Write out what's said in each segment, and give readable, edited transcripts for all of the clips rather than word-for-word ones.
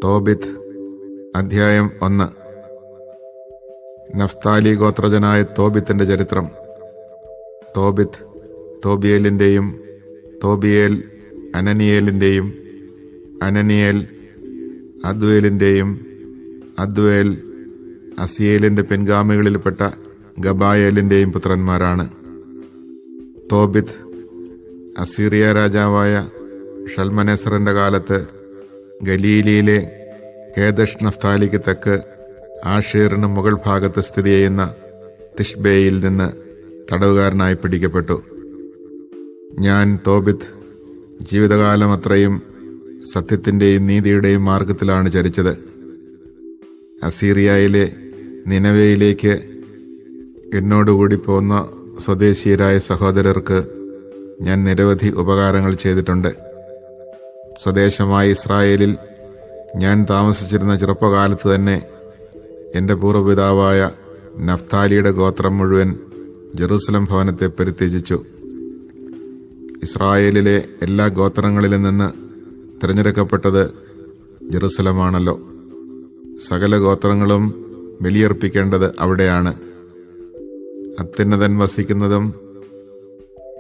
തോബിത്ത് അധ്യായം 1. നഫ്താലി ഗോത്രജനായ തോബിത്തിന്റെ ചരിത്രം. തോബിത്ത് തോബിയേലിന്റെയും, തോബിയേൽ അനനിയേലിന്റെയും, അനനിയേൽ അദ്വേലിന്റെയും, അദ്വേൽ അസിയേലിന്റെ പിൻഗാമികളിൽപ്പെട്ട ഗബായേലിന്റെയും പുത്രന്മാരാണ്. തോബിത്ത് അസീറിയ രാജാവായ ഷൽമനേസറിന്റെ കാലത്ത് ഗലീലിയിലെ കേദഷ് നഫ്താലിക്ക് തെക്ക് ആഷേറിന് മുകൾ ഭാഗത്ത് സ്ഥിതി ചെയ്യുന്ന തിഷ്ബേയിൽ നിന്ന് തടവുകാരനായി പിടിക്കപ്പെട്ടു. ഞാൻ തോബിത്ത് ജീവിതകാലം അത്രയും സത്യത്തിൻ്റെയും നീതിയുടെയും മാർഗത്തിലാണ് ചരിച്ചത്. അസീറിയയിലെ നിനവയിലേക്ക് എന്നോടുകൂടി പോന്ന സ്വദേശീയരായ സഹോദരർക്ക് ഞാൻ നിരവധി ഉപകാരങ്ങൾ ചെയ്തിട്ടുണ്ട്. സ്വദേശമായ ഇസ്രായേലിൽ ഞാൻ താമസിച്ചിരുന്ന ചെറുപ്പകാലത്ത് തന്നെ എൻ്റെ പൂർവ്വപിതാവായ നഫ്താലിയുടെ ഗോത്രം മുഴുവൻ ജെറൂസലം ഭവനത്തെ പരിത്യജിച്ചു. ഇസ്രായേലിലെ എല്ലാ ഗോത്രങ്ങളിലും നിന്ന് തിരഞ്ഞെടുക്കപ്പെട്ടത് ജെറൂസലമാണല്ലോ. സകല ഗോത്രങ്ങളും ബലിയർപ്പിക്കേണ്ടത് അവിടെയാണ്. അത്യുന്നതൻ വസിക്കുന്നതും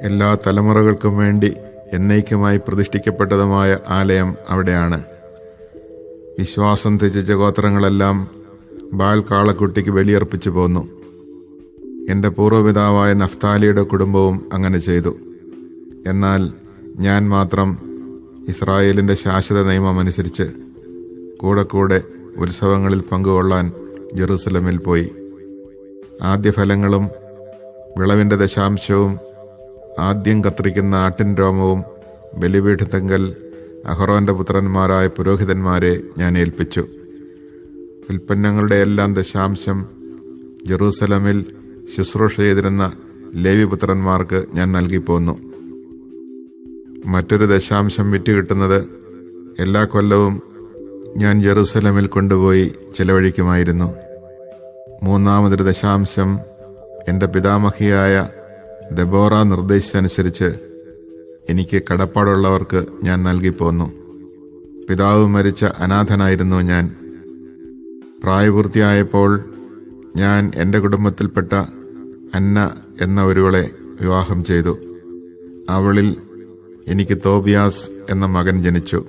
എല്ലാ തലമുറകൾക്കും വേണ്ടി എന്നേക്കുമായി പ്രതിഷ്ഠിക്കപ്പെട്ടതുമായ ആലയം അവിടെയാണ്. വിശ്വാസം ത്യജിച്ച ഗോത്രങ്ങളെല്ലാം ബാൽ കാളക്കുട്ടിക്ക് ബലിയർപ്പിച്ചു പോന്നു. എൻ്റെ പൂർവ്വപിതാവായ നഫ്താലിയുടെ കുടുംബവും അങ്ങനെ ചെയ്തു. എന്നാൽ ഞാൻ മാത്രം ഇസ്രായേലിൻ്റെ ശാശ്വത നിയമമനുസരിച്ച് കൂടെ ഉത്സവങ്ങളിൽ പങ്കുകൊള്ളാൻ ജെറൂസലമിൽ പോയി. ആദ്യഫലങ്ങളും വിളവിൻ്റെ ദശാംശവും ആദ്യം കത്രിക്കുന്ന ആട്ടിൻ രോമവും ബലിപീഠത്തെങ്കൽ അഹറോന്റെ പുത്രന്മാരായ പുരോഹിതന്മാരെ ഞാൻ ഏൽപ്പിച്ചു. ഉൽപ്പന്നങ്ങളുടെ എല്ലാം ദശാംശം ജെറൂസലമിൽ ശുശ്രൂഷ ചെയ്തിരുന്ന ലേവിപുത്രന്മാർക്ക് ഞാൻ നൽകിപ്പോന്നു. മറ്റൊരു ദശാംശം വിറ്റ് കിട്ടുന്നത് എല്ലാ കൊല്ലവും ഞാൻ ജെറൂസലമിൽ കൊണ്ടുപോയി ചെലവഴിക്കുമായിരുന്നു. മൂന്നാമതൊരു ദശാംശം എൻ്റെ പിതാമഹിയായ ദെബോറ നിർദ്ദേശിച്ചനുസരിച്ച് എനിക്ക് കടപ്പാടുള്ളവർക്ക് ഞാൻ നൽകിപ്പോന്നു. പിതാവ് മരിച്ച അനാഥനായിരുന്നു ഞാൻ. പ്രായപൂർത്തിയായപ്പോൾ ഞാൻ എൻ്റെ കുടുംബത്തിൽപ്പെട്ട അന്ന എന്ന ഒരുവളെ വിവാഹം ചെയ്തു. അവളിൽ എനിക്ക് തോബിയാസ് എന്ന മകൻ ജനിച്ചു.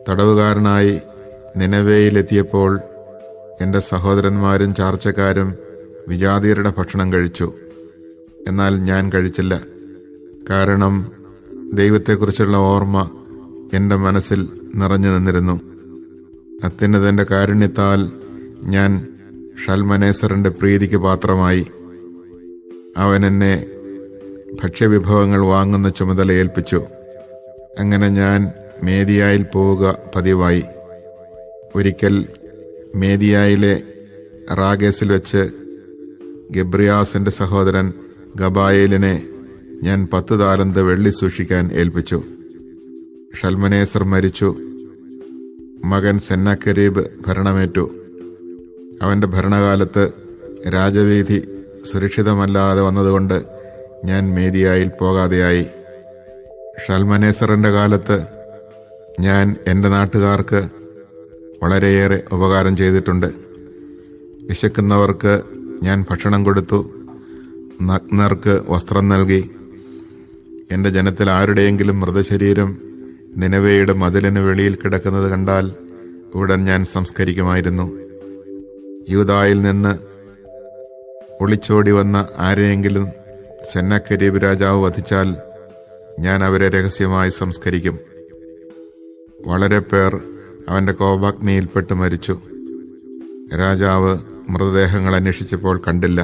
തടവുകാരനായി നിനവേയിലെത്തിയപ്പോൾ എൻ്റെ സഹോദരന്മാരും ചാർച്ചക്കാരും വിജാതീയരുടെ ഭക്ഷണം കഴിച്ചു. എന്നാൽ ഞാൻ കഴിച്ചില്ല. കാരണം ദൈവത്തെക്കുറിച്ചുള്ള ഓർമ്മ എൻ്റെ മനസ്സിൽ നിറഞ്ഞു നിന്നിരുന്നു. അത്യുന്നതൻ്റെ കാരുണ്യത്താൽ ഞാൻ ഷൽമനേസറിൻ്റെ പ്രീതിക്ക് പാത്രമായി. അവൻ എന്നെ ഭക്ഷ്യവിഭവങ്ങൾ വാങ്ങുന്ന ചുമതല ഏൽപ്പിച്ചു. അങ്ങനെ ഞാൻ മേദിയായിൽ പോവുക പതിവായി. ഒരിക്കൽ മേദിയായിലെ റാഗേസിൽ വെച്ച് ഗബ്രിയാസിൻ്റെ സഹോദരൻ ഗബായേലിനെ ഞാൻ 10 താലന്ത് വെള്ളി സൂക്ഷിക്കാൻ ഏൽപ്പിച്ചു. ഷൽമനേസർ മരിച്ചു. മകൻ സെന്നക്കെരീബ് ഭരണമേറ്റു. അവൻ്റെ ഭരണകാലത്ത് രാജവീഥി സുരക്ഷിതമല്ലാതെ വന്നതുകൊണ്ട് ഞാൻ മേദിയായിൽ പോകാതെയായി. ഷൽമനേസറിൻ്റെ കാലത്ത് ഞാൻ എൻ്റെ നാട്ടുകാർക്ക് വളരെയേറെ ഉപകാരം ചെയ്തിട്ടുണ്ട്. വിശക്കുന്നവർക്ക് ഞാൻ ഭക്ഷണം കൊടുത്തു, നഗ്നർക്ക് വസ്ത്രം നൽകി. എൻ്റെ ജനത്തിൽ ആരുടെയെങ്കിലും മൃതശരീരം നിനവേയുടെ മതിലിന് വെളിയിൽ കിടക്കുന്നത് കണ്ടാൽ ഉടൻ ഞാൻ സംസ്കരിക്കുമായിരുന്നു. യൂദായിൽ നിന്ന് ഒളിച്ചോടി വന്ന ആരെയെങ്കിലും സെന്നക്കെരീബ് രാജാവ് വധിച്ചാൽ ഞാൻ അവരെ രഹസ്യമായി സംസ്കരിക്കും. വളരെ പേർ അവൻ്റെ കോപാഗ്നിയിൽപ്പെട്ട് മരിച്ചു. രാജാവ് മൃതദേഹങ്ങൾ അന്വേഷിച്ചപ്പോൾ കണ്ടില്ല.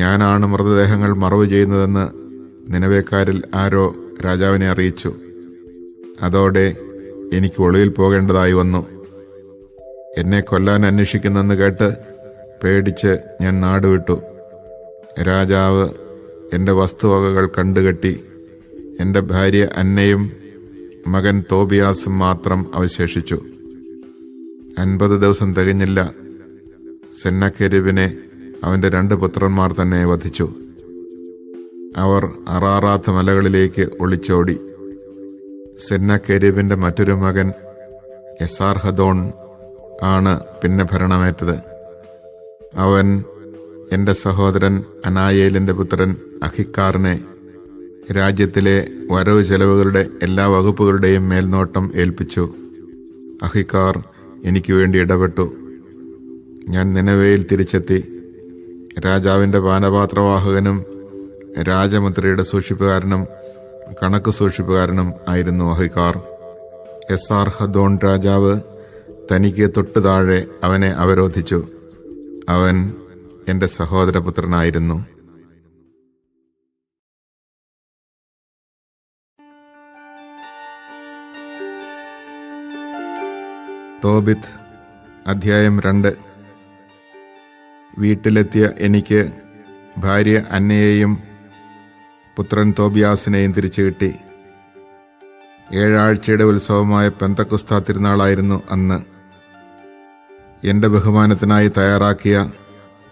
ഞാനാണ് മൃതദേഹങ്ങൾ മറവ് ചെയ്യുന്നതെന്ന് നിനവേക്കാരിൽ ആരോ രാജാവിനെ അറിയിച്ചു. അതോടെ എനിക്ക് ഒളിവിൽ പോകേണ്ടതായി വന്നു. എന്നെ കൊല്ലാൻ അന്വേഷിക്കുന്നെന്ന് കേട്ട് പേടിച്ച് ഞാൻ നാടുവിട്ടു. രാജാവ് എൻ്റെ വസ്തുവകകൾ കണ്ടുകെട്ടി. എൻ്റെ ഭാര്യ അന്നയും മകൻ തോബിയാസും മാത്രം അവശേഷിച്ചു. 50 ദിവസം തികഞ്ഞില്ല. സെന്നക്കെരീബിനെ അവൻ്റെ 2 പുത്രന്മാർ തന്നെ വധിച്ചു. അവർ അറാറാത്ത് മലകളിലേക്ക് ഒളിച്ചോടി. സെന്നക്കെരീബിൻ്റെ മറ്റൊരു മകൻ എസാർഹദോൺ ആണ് പിന്നെ ഭരണമേറ്റത്. അവൻ എൻ്റെ സഹോദരൻ അനായേലിൻ്റെ പുത്രൻ അഹിക്കാറിനെ രാജ്യത്തിലെ വരവ് ചെലവുകളുടെ എല്ലാ വകുപ്പുകളുടെയും മേൽനോട്ടം ഏൽപ്പിച്ചു. അഹിക്കാർ എനിക്ക് വേണ്ടി ഇടപെട്ടു. ഞാൻ നിനവയിൽ തിരിച്ചെത്തി. രാജാവിൻ്റെ പാനപാത്രവാഹകനും രാജമുദ്രയുടെ സൂക്ഷിപ്പുകാരനും കണക്ക് സൂക്ഷിപ്പുകാരനും ആയിരുന്നു അഹിക്കാർ. എസാർഹദോൺ രാജാവ് തനിക്ക് തൊട്ടു താഴെ അവനെ അവരോധിച്ചു. അവൻ എൻ്റെ സഹോദരപുത്രനായിരുന്നു. തോബിത്ത് അധ്യായം 2. വീട്ടിലെത്തിയ എനിക്ക് ഭാര്യ അന്നയെയും പുത്രൻ തോബിയാസിനെയും തിരിച്ചു കിട്ടി. 7 ആഴ്ചയുടെ ഉത്സവമായ പെന്തക്കുസ്ത തിരുനാളായിരുന്നു അന്ന്. എൻ്റെ ബഹുമാനത്തിനായി തയ്യാറാക്കിയ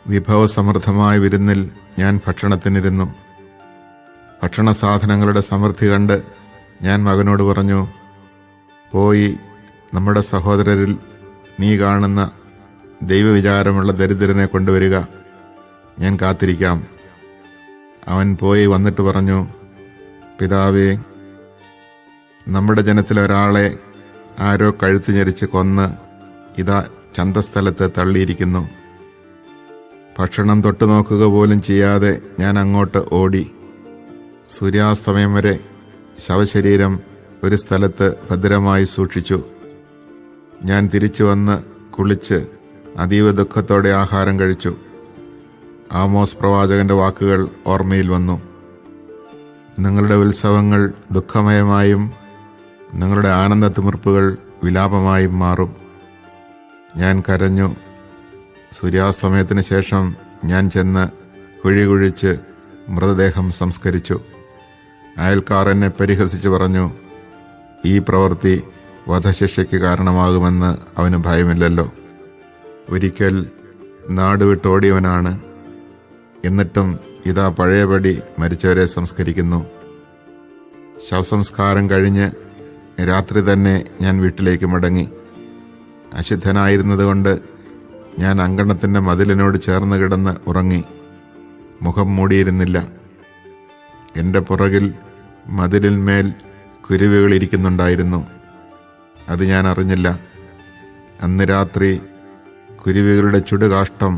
വിഭവസമൃദ്ധമായ വിരുന്നിൽ ഞാൻ ഭക്ഷണത്തിനിരുന്നു. ഭക്ഷണ സാധനങ്ങളുടെ സമൃദ്ധി കണ്ട് ഞാൻ മകനോട് പറഞ്ഞു, പോയി നമ്മുടെ സഹോദരരിൽ നീ കാണുന്ന ദൈവവിചാരമുള്ള ദരിദ്രനെ കൊണ്ടുവരിക, ഞാൻ കാത്തിരിക്കാം. അവൻ പോയി വന്നിട്ട് പറഞ്ഞു, പിതാവേ, നമ്മുടെ ജനത്തിലൊരാളെ ആരോ കഴുത്ത് ഞെരിച്ച് കൊന്ന് ഇതാ ചന്തസ്ഥലത്ത് തള്ളിയിരിക്കുന്നു. ഭക്ഷണം തൊട്ടു നോക്കുക പോലും ചെയ്യാതെ ഞാൻ അങ്ങോട്ട് ഓടി. സൂര്യാസ്തമയം വരെ ശവശരീരം ഒരു സ്ഥലത്ത് ഭദ്രമായി സൂക്ഷിച്ചു. ഞാൻ തിരിച്ചു വന്ന് കുളിച്ച് അതീവ ദുഃഖത്തോടെ ആഹാരം കഴിച്ചു. ആമോസ് പ്രവാചകന്റെ വാക്കുകൾ ഓർമ്മയിൽ വന്നു. നിങ്ങളുടെ ഉത്സവങ്ങൾ ദുഃഖമയമായും നിങ്ങളുടെ ആനന്ദ തിമിർപ്പുകൾ വിലാപമായും മാറും. ഞാൻ കരഞ്ഞു. സൂര്യാസ്തമയത്തിന് ശേഷം ഞാൻ ചെന്ന് കുഴി കുഴിച്ച് മൃതദേഹം സംസ്കരിച്ചു. അയൽക്കാർ എന്നെ പരിഹസിച്ച് പറഞ്ഞു, ഈ പ്രവൃത്തി വധശിക്ഷയ്ക്ക് കാരണമാകുമെന്ന് അവന് ഭയമില്ലല്ലോ. ഒരിക്കൽ നാടുവിട്ടോടിയവനാണ്. എന്നിട്ടും ഇതാ പഴയപടി മരിച്ചവരെ സംസ്കരിക്കുന്നു. ശവസംസ്കാരം കഴിഞ്ഞ് രാത്രി തന്നെ ഞാൻ വീട്ടിലേക്ക് മടങ്ങി. അശുദ്ധനായിരുന്നതുകൊണ്ട് ഞാൻ അങ്കണത്തിൻ്റെ മതിലിനോട് ചേർന്ന് കിടന്ന് ഉറങ്ങി. മുഖം മൂടിയിരുന്നില്ല. എൻ്റെ പുറകിൽ മതിലിന്മേൽ കുരുവികൾ ഇരിക്കുന്നുണ്ടായിരുന്നു. അത് ഞാൻ അറിഞ്ഞില്ല. അന്ന് രാത്രി കുരുവികളുടെ ചുടുകാഷ്ടം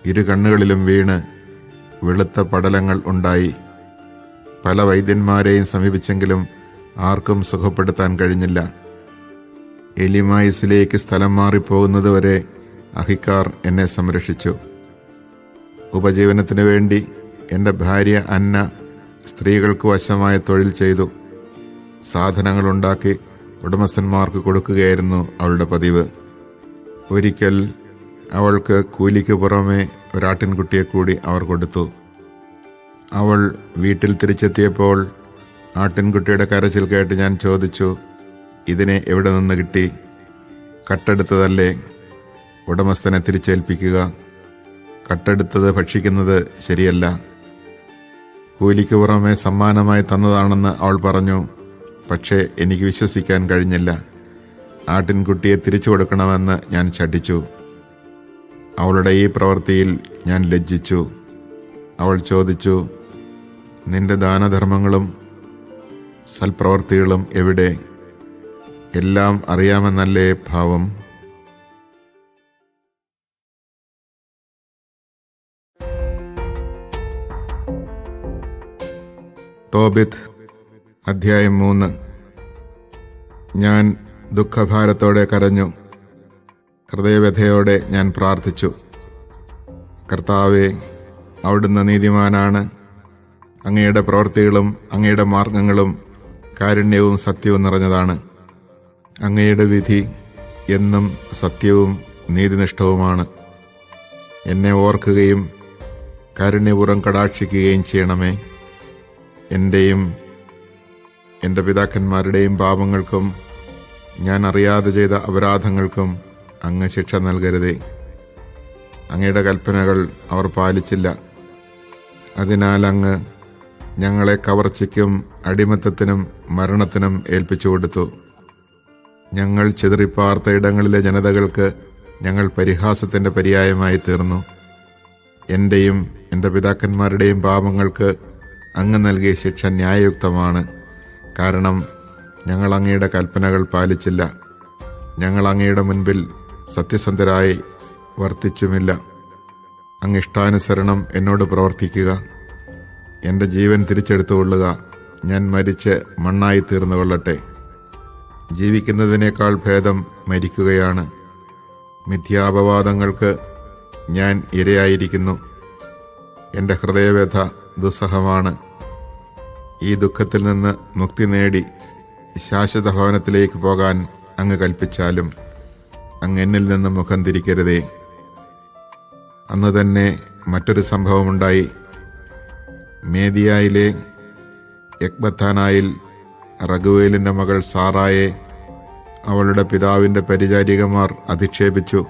ഇരു കണ്ണുകളിലും വീണ് വെളുത്ത പടലങ്ങൾ ഉണ്ടായി. പല വൈദ്യന്മാരെയും സമീപിച്ചെങ്കിലും ആർക്കും സുഖപ്പെടുത്താൻ കഴിഞ്ഞില്ല. എലിമായിസിലേക്ക് സ്ഥലം മാറിപ്പോകുന്നതുവരെ അഹിക്കാർ എന്നെ സംരക്ഷിച്ചു. ഉപജീവനത്തിനു വേണ്ടി എൻ്റെ ഭാര്യ അന്ന സ്ത്രീകൾക്ക് വശമായ തൊഴിൽ ചെയ്തു. സാധനങ്ങളുണ്ടാക്കി ഉടമസ്ഥന്മാർക്ക് കൊടുക്കുകയായിരുന്നു അവളുടെ പതിവ്. ഒരിക്കൽ അവൾക്ക് കൂലിക്ക് പുറമെ ഒരാട്ടിൻകുട്ടിയെ കൂടി അവർ കൊടുത്തു. അവൾ വീട്ടിൽ തിരിച്ചെത്തിയപ്പോൾ ആട്ടിൻകുട്ടിയുടെ കരച്ചിൽ കേട്ട് ഞാൻ ചോദിച്ചു, ഇതിനെ എവിടെ നിന്ന് കിട്ടി? കട്ടെടുത്തതല്ലേ? ഉടമസ്ഥനെ തിരിച്ചേൽപ്പിക്കുക. കട്ടെടുത്തത് ഭക്ഷിക്കുന്നത് ശരിയല്ല. കൂലിക്ക് പുറമെ സമ്മാനമായി തന്നതാണെന്ന് അവൾ പറഞ്ഞു. പക്ഷേ എനിക്ക് വിശ്വസിക്കാൻ കഴിഞ്ഞില്ല. ആട്ടിൻകുട്ടിയെ തിരിച്ചു കൊടുക്കണമെന്ന് ഞാൻ ശഠിച്ചു. അവളുടെ ഈ പ്രവൃത്തിയിൽ ഞാൻ ലജ്ജിച്ചു. അവൾ ചോദിച്ചു, നിന്റെ ദാനധർമ്മങ്ങളും സൽപ്രവൃത്തികളും എവിടെ? എല്ലാം അറിയാമെന്നല്ലേ ഭാവം? തോബിത്ത് അധ്യായം 3. ഞാൻ ദുഃഖഭാരത്തോടെ കരഞ്ഞു. ഹൃദയവ്യഥയോടെ ഞാൻ പ്രാർത്ഥിച്ചു. കർത്താവേ, അവിടുന്ന് നീതിമാനാണ്. അങ്ങയുടെ പ്രവൃത്തികളും അങ്ങയുടെ മാർഗങ്ങളും കാരുണ്യവും സത്യവും നിറഞ്ഞതാണ്. അങ്ങയുടെ വിധി എന്നും സത്യവും നീതിനിഷ്ഠവുമാണ്. എന്നെ ഓർക്കുകയും കാരുണ്യപൂർവ്വം കടാക്ഷിക്കുകയും ചെയ്യണമേ. എൻ്റെയും എൻ്റെ പിതാക്കന്മാരുടെയും പാപങ്ങൾക്കും ഞാൻ അറിയാതെ ചെയ്ത അപരാധങ്ങൾക്കും അങ്ങ് ശിക്ഷ നൽകരുതേ. അങ്ങയുടെ കൽപ്പനകൾ അവർ പാലിച്ചില്ല. അതിനാൽ അങ്ങ് ഞങ്ങളെ കവർച്ചയ്ക്കും അടിമത്തത്തിനും മരണത്തിനും ഏൽപ്പിച്ചു കൊടുത്തു. ഞങ്ങൾ ചിതറിപ്പാർത്ത ഇടങ്ങളിലെ ജനതകൾക്ക് ഞങ്ങൾ പരിഹാസത്തിൻ്റെ പര്യായമായി തീർന്നു. എൻ്റെയും എൻ്റെ പിതാക്കന്മാരുടെയും പാപങ്ങൾക്ക് അങ്ങ് നൽകിയ ശിക്ഷ ന്യായയുക്തമാണ്. കാരണം ഞങ്ങൾ അങ്ങയുടെ കൽപ്പനകൾ പാലിച്ചില്ല. ഞങ്ങൾ അങ്ങയുടെ മുൻപിൽ സത്യസന്ധരായി വർത്തിച്ചുമില്ല. അങ്ങ് ഇഷ്ടാനുസരണം എന്നോട് പ്രവർത്തിക്കുക. എൻ്റെ ജീവൻ തിരിച്ചെടുത്തുകൊള്ളുക. ഞാൻ മരിച്ച് മണ്ണായി തീർന്നുകൊള്ളട്ടെ. ജീവിക്കുന്നതിനേക്കാൾ ഭേദം മരിക്കുകയാണ്. മിഥ്യാപവാദങ്ങൾക്ക് ഞാൻ ഇരയായിരിക്കുന്നു. എൻ്റെ ഹൃദയവ്യഥ ദുസ്സഹമാണ്. ഈ ദുഃഖത്തിൽ നിന്ന് മുക്തി നേടി ശാശ്വത ഭവനത്തിലേക്ക് പോകാൻ അങ്ങ് കൽപ്പിച്ചാലും അങ്ങ് എന്നിൽ നിന്ന് മുഖം തിരിക്കരുതേ. അന്ന് തന്നെ മറ്റൊരു സംഭവമുണ്ടായി. മേദിയായിലെ യക്ബത്താനായിൽ റഘുവേലിൻ്റെ മകൾ സാറായെ അവളുടെ പിതാവിൻ്റെ പരിചാരികമാർ അധിക്ഷേപിച്ചു.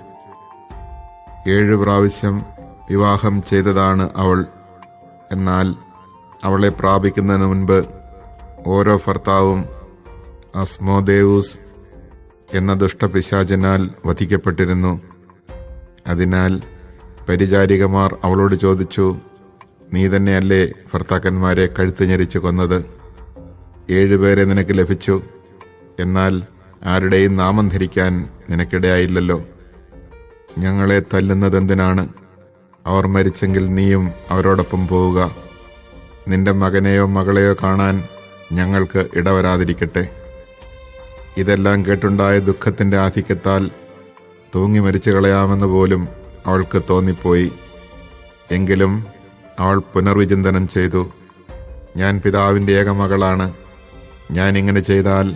7 പ്രാവശ്യം വിവാഹം ചെയ്തതാണ് അവൾ. എന്നാൽ അവളെ പ്രാപിക്കുന്നതിന് മുൻപ് ഓരോ ഭർത്താവും അസ്മോദേവൂസ് എന്ന ദുഷ്ടപിശാചനാൽ വധിക്കപ്പെട്ടിരുന്നു. അതിനാൽ പരിചാരികമാർ അവളോട് ചോദിച്ചു, നീ തന്നെയല്ലേ ഭർത്താക്കന്മാരെ കഴുത്ത് ഞെരിച്ചു കൊന്നത്? 7 പേരെ നിനക്ക് ലഭിച്ചു. എന്നാൽ ആരുടെയും നാമം ധരിക്കാൻ നിനക്കിടയായില്ലല്ലോ. ഞങ്ങളെ തല്ലുന്നതെന്തിനാണ്? അവർ മരിച്ചെങ്കിൽ നീയും അവരോടൊപ്പം പോവുക. നിന്റെ മകനെയോ മകളെയോ കാണാൻ ഞങ്ങൾക്ക് ഇടവരാതിരിക്കട്ടെ. ഇതെല്ലാം കേട്ടുണ്ടായ ദുഃഖത്തിൻ്റെ ആധിക്യത്താൽ തൂങ്ങി മരിച്ചു കളയാമെന്ന് പോലും അവൾക്ക് തോന്നിപ്പോയി. എങ്കിലും അവൾ പുനർവിചിന്തനം ചെയ്തു. ഞാൻ പിതാവിൻ്റെ ഏകമകളാണ്. ഞാൻ ഇങ്ങനെ ചെയ്താൽ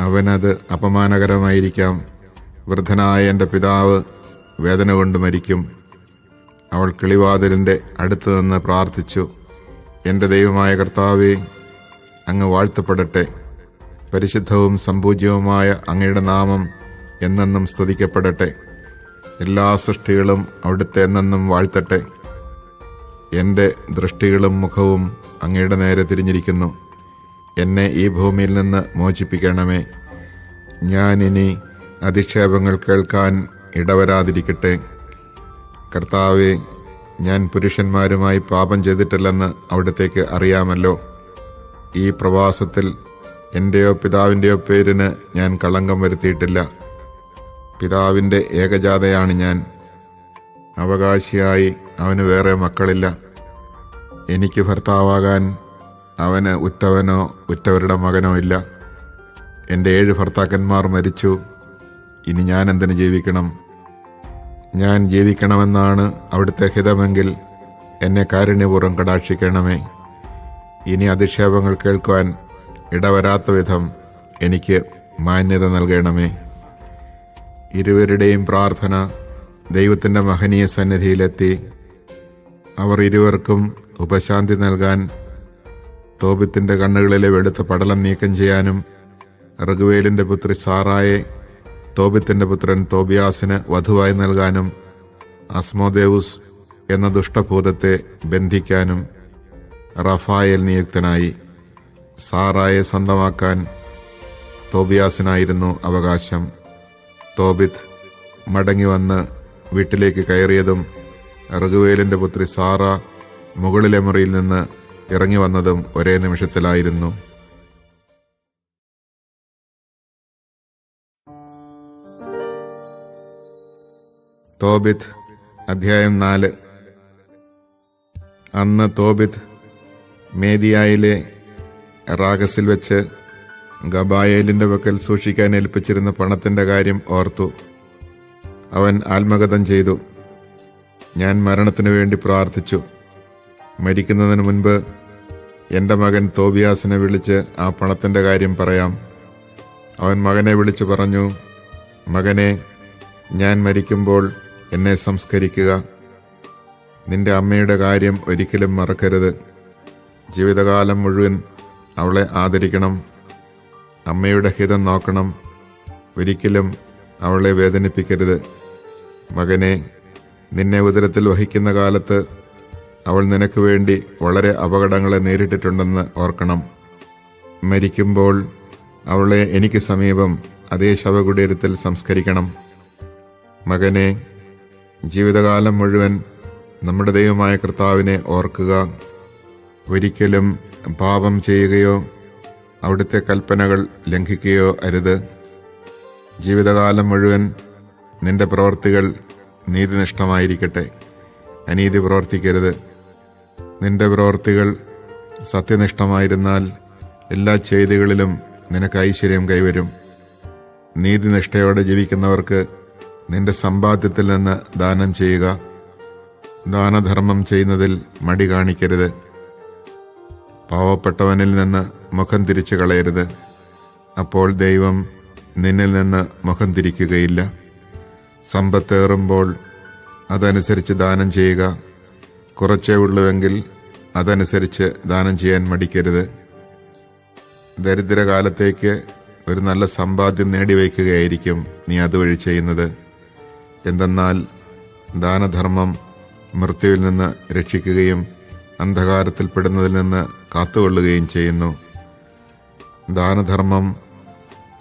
അവനത് അപമാനകരമായിരിക്കാം. വൃദ്ധനായ എൻ്റെ പിതാവ് വേദന കൊണ്ട് മരിക്കും. അവൾ കിളിവാതിലിൻ്റെ അടുത്ത് നിന്ന് പ്രാർത്ഥിച്ചു, എൻ്റെ ദൈവമായ കർത്താവേ, അങ്ങ് വാഴ്ത്തപ്പെടട്ടെ. പരിശുദ്ധവും സംപൂജ്യവുമായ അങ്ങയുടെ നാമം എന്നെന്നും സ്തുതിക്കപ്പെടട്ടെ. എല്ലാ സൃഷ്ടികളും അവിടുത്തെ എന്നെന്നും വാഴ്ത്തട്ടെ. എൻ്റെ ദൃഷ്ടികളും മുഖവും അങ്ങയുടെ നേരെ തിരിഞ്ഞിരിക്കുന്നു. എന്നെ ഈ ഭൂമിയിൽ നിന്ന് മോചിപ്പിക്കണമേ. ഞാനിനി അധിക്ഷേപങ്ങൾ കേൾക്കാൻ ഇടവരാതിരിക്കട്ടെ. കർത്താവേ, ഞാൻ പുരുഷന്മാരുമായി പാപം ചെയ്തിട്ടില്ലെന്ന് അവിടത്തേക്ക് അറിയാമല്ലോ. ഈ പ്രവാസത്തിൽ എൻ്റെയോ പിതാവിൻ്റെയോ പേരിന് ഞാൻ കളങ്കം വരുത്തിയിട്ടില്ല. പിതാവിൻ്റെ ഏകജാതയാണ് ഞാൻ. അവകാശിയായി അവന് വേറെ മക്കളില്ല. എനിക്ക് ഭർത്താവാകാൻ അവന് ഉറ്റവനോ ഉറ്റവരുടെ മകനോ ഇല്ല. എൻ്റെ 7 ഭർത്താക്കന്മാർ മരിച്ചു. ഇനി ഞാൻ എന്തിനു ജീവിക്കണം? ഞാൻ ജീവിക്കണമെന്നാണ് അവിടുത്തെ ഹിതമെങ്കിൽ എന്നെ കാരുണ്യപൂർവ്വം കടാക്ഷിക്കണമേ. ഇനി അധിക്ഷേപങ്ങൾ കേൾക്കുവാൻ ഇടവരാത്ത വിധം എനിക്ക് മാന്യത നൽകണമേ. ഇരുവരുടെയും പ്രാർത്ഥന ദൈവത്തിൻ്റെ മഹനീയ സന്നിധിയിലെത്തി. അവർ ഇരുവർക്കും ഉപശാന്തി നൽകാൻ, തോബിത്തിൻ്റെ കണ്ണുകളിലെ വെളുത്ത പടലം നീക്കം ചെയ്യാനും, റഘുവേലിൻ്റെ പുത്രി സാറായെ തോബിത്തിൻ്റെ പുത്രൻ തോബിയാസിന് വധുവായി നൽകാനും, അസ്മോദേവുസ് എന്ന ദുഷ്ടഭൂതത്തെ ബന്ധിക്കാനും റഫായേൽ നിയുക്തനായി. സാറായെ സ്വന്തമാക്കാൻ തോബിയാസിനായിരുന്നു അവകാശം. തോബിത്ത് മടങ്ങി വന്ന് വീട്ടിലേക്ക് കയറിയതും റഘുവേലിൻ്റെ പുത്രി സാറ മുകളിലെ മുറിയിൽ നിന്ന് ഇറങ്ങി വന്നതും ഒരേ നിമിഷത്തിലായിരുന്നു. തോബിത്ത് അധ്യായം 4. അന്ന് തോബിത്ത് മേദിയായിലെ റാഗസിൽ വെച്ച് ഗബായേലിൻ്റെ പക്കൽ സൂക്ഷിക്കാൻ ഏൽപ്പിച്ചിരുന്ന പണത്തിൻ്റെ കാര്യം ഓർത്തു. അവൻ ആത്മഗതം ചെയ്തു. ഞാൻ മരണത്തിനു വേണ്ടി പ്രാർത്ഥിച്ചു. മരിക്കുന്നതിന് മുൻപ് എൻ്റെ മകൻ തോബിയാസിനെ വിളിച്ച് ആ പണത്തിൻ്റെ കാര്യം പറയാം. അവൻ മകനെ വിളിച്ചു പറഞ്ഞു, മകനെ, ഞാൻ മരിക്കുമ്പോൾ എന്നെ സംസ്കരിക്കുക. നിന്റെ അമ്മയുടെ കാര്യം ഒരിക്കലും മറക്കരുത്. ജീവിതകാലം മുഴുവൻ അവളെ ആദരിക്കണം. അമ്മയുടെ ഹിതം നോക്കണം. ഒരിക്കലും അവളെ വേദനിപ്പിക്കരുത്. മകനെ, നിന്നെ ഉദരത്തിൽ വഹിക്കുന്ന കാലത്ത് അവൾ നിനക്ക് വേണ്ടി വളരെ അപകടങ്ങളെ നേരിട്ടിട്ടുണ്ടെന്ന് ഓർക്കണം. മരിക്കുമ്പോൾ അവളെ എനിക്ക് സമീപം അതേ ശവകുടീരത്തിൽ സംസ്കരിക്കണം. മകനെ, ജീവിതകാലം മുഴുവൻ നമ്മുടെ ദൈവമായ കർത്താവിനെ ഓർക്കുക. ഒരിക്കലും പാപം ചെയ്യുകയോ അവിടുത്തെ കൽപ്പനകൾ ലംഘിക്കുകയോ അരുത്. ജീവിതകാലം മുഴുവൻ നിന്റെ പ്രവൃത്തികൾ നീതിനിഷ്ഠമായിരിക്കട്ടെ. അനീതി പ്രവർത്തിക്കരുത്. നിന്റെ പ്രവൃത്തികൾ സത്യനിഷ്ഠമായിരുന്നാൽ എല്ലാ ചെയ്തികളിലും നിനക്ക് ഐശ്വര്യം കൈവരും. നീതിനിഷ്ഠയോടെ ജീവിക്കുന്നവർക്ക് നിന്റെ സമ്പാദ്യത്തിൽ നിന്ന് ദാനം ചെയ്യുക. ദാനധർമ്മം ചെയ്യുന്നതിൽ മടി കാണിക്കരുത്. പാവപ്പെട്ടവനിൽ നിന്ന് മുഖം തിരിച്ചു കളയരുത്. അപ്പോൾ ദൈവം നിന്നിൽ നിന്ന് മുഖം തിരിക്കുകയില്ല. സമ്പത്തേറുമ്പോൾ അതനുസരിച്ച് ദാനം ചെയ്യുക. കുറച്ചേ ഉള്ളുവെങ്കിൽ അതനുസരിച്ച് ദാനം ചെയ്യാൻ മടിക്കരുത്. ദരിദ്രകാലത്തേക്ക് ഒരു നല്ല സമ്പാദ്യം നേടിവയ്ക്കുകയായിരിക്കും നീ അതുവഴി ചെയ്യുന്നത്. എന്തെന്നാൽ ദാനധർമ്മം മൃത്യുവിൽ നിന്ന് രക്ഷിക്കുകയും അന്ധകാരത്തിൽപ്പെടുന്നതിൽ നിന്ന് കാത്തുകൊള്ളുകയും ചെയ്യുന്നു. ദാനധർമ്മം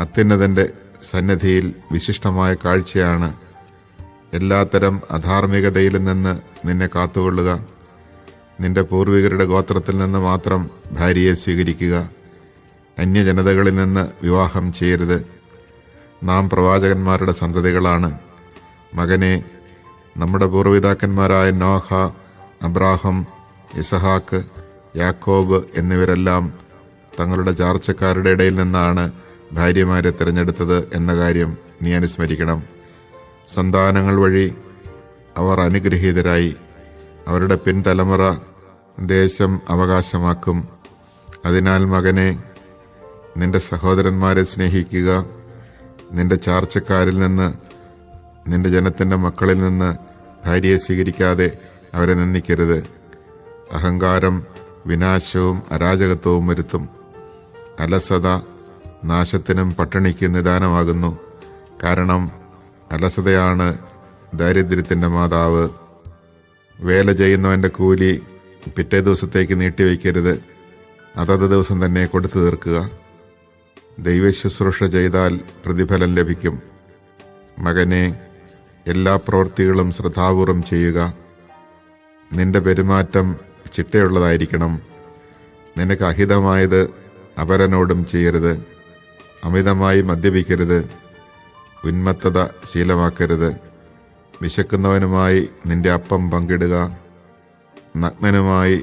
അത്യുന്നതന്റെ സന്നിധിയിൽ വിശിഷ്ടമായ കാഴ്ചയാണ്. എല്ലാത്തരം അധാർമികതയിൽ നിന്ന് നിന്നെ കാത്തുകൊള്ളുക. നിന്റെ പൂർവികരുടെ ഗോത്രത്തിൽ നിന്ന് മാത്രം ഭാര്യയെ സ്വീകരിക്കുക. അന്യജനതകളിൽ നിന്ന് വിവാഹം ചെയ്യരുത്. നാം പ്രവാചകന്മാരുടെ സന്തതികളാണ്. മകനെ, നമ്മുടെ പൂർവ്വപിതാക്കന്മാരായ നോഹ, അബ്രാഹം, ഇസഹാക്ക്, യാക്കോബ് എന്നിവരെല്ലാം തങ്ങളുടെ ചാർച്ചക്കാരുടെ ഇടയിൽ നിന്നാണ് ഭാര്യമാരെ തിരഞ്ഞെടുത്തത് എന്ന കാര്യം നീ അനുസ്മരിക്കണം. സന്താനങ്ങൾ വഴി അവർ അനുഗ്രഹീതരായി. അവരുടെ പിൻതലമുറ ദേശം അവകാശമാക്കും. അതിനാൽ മകനെ, നിന്റെ സഹോദരന്മാരെ സ്നേഹിക്കുക. നിന്റെ ചാർച്ചക്കാരിൽ നിന്ന്, നിന്റെ ജനത്തിൻ്റെ മക്കളിൽ നിന്ന് ഭാര്യയെ സ്വീകരിക്കാതെ അവരെ നിന്ദിക്കരുത്. അഹങ്കാരം വിനാശവും അരാജകത്വവും വരുത്തും. അലസത നാശത്തിനും പട്ടിണിക്കും നിദാനമാകുന്നു. കാരണം അലസതയാണ് ദാരിദ്ര്യത്തിൻ്റെ മാതാവ്. വേല ചെയ്യുന്നവൻ്റെ കൂലി പിറ്റേ ദിവസത്തേക്ക് നീട്ടിവെക്കരുത്. അതത് ദിവസം തന്നെ കൊടുത്തു തീർക്കുക. ദൈവശുശ്രൂഷ ചെയ്താൽ പ്രതിഫലം ലഭിക്കും. മകനെ, എല്ലാ പ്രവൃത്തികളും ശ്രദ്ധാപൂർവം ചെയ്യുക. നിന്റെ പെരുമാറ്റം ചിട്ടയുള്ളതായിരിക്കണം. നിനക്ക് അഹിതമായത് അപരനോടും ചെയ്യരുത്. അമിതമായി മദ്യപിക്കരുത്. ഉന്മത്തത ശീലമാക്കരുത്. വിശക്കുന്നവനുമായി നിന്റെ അപ്പം പങ്കിടുക. നഗ്നനുമായി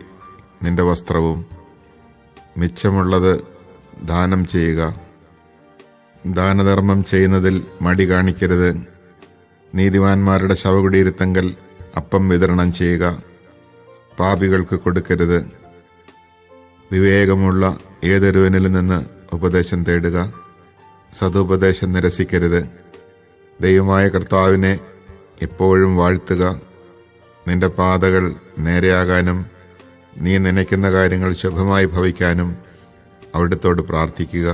നിന്റെ വസ്ത്രവും. മിച്ചമുള്ളത് ദാനം ചെയ്യുക. ദാനധർമ്മം ചെയ്യുന്നതിൽ മടി കാണിക്കരുത്. നീതിമാന്മാരുടെ ശവകുടീരത്തങ്കൽ അപ്പം വിതരണം ചെയ്യുക. പാപികൾക്ക് കൊടുക്കരുത്. വിവേകമുള്ള ഏതൊരുവനിൽ നിന്ന് ഉപദേശം തേടുക. സതുപദേശം നിരസിക്കരുത്. ദൈവമായ കർത്താവിനെ എപ്പോഴും വാഴ്ത്തുക. നിന്റെ പാതകൾ നേരെയാകാനും നീ നനയ്ക്കുന്ന കാര്യങ്ങൾ ശുഭമായി ഭവിക്കാനും അവിടുത്തോട് പ്രാർത്ഥിക്കുക.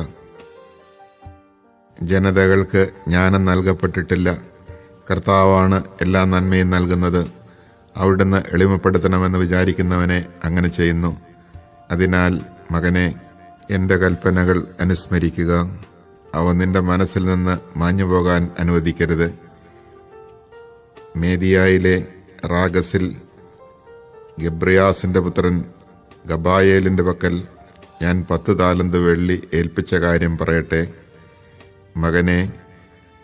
ജനതകൾക്ക് ജ്ഞാനം നൽകപ്പെട്ടിട്ടില്ല. കർത്താവാണ് എല്ലാ നന്മയും നൽകുന്നത്. അവിടുന്ന് എളിമപ്പെടുത്തണമെന്ന് വിചാരിക്കുന്നവനെ അങ്ങനെ ചെയ്യുന്നു. അതിനാൽ മകനെ, എൻ്റെ കൽപ്പനകൾ അനുസ്മരിക്കുക. അവ നിന്റെ മനസ്സിൽ നിന്ന് മാഞ്ഞുപോകാൻ അനുവദിക്കരുത്. മേദിയായിലെ റാഗസിൽ ഗബ്രിയാസിന്റെ പുത്രൻ ഗബായേലിന്റെ പക്കൽ ഞാൻ 10 താലന്ത് വെള്ളി ഏൽപ്പിച്ച കാര്യം പറയട്ടെ. മകനെ,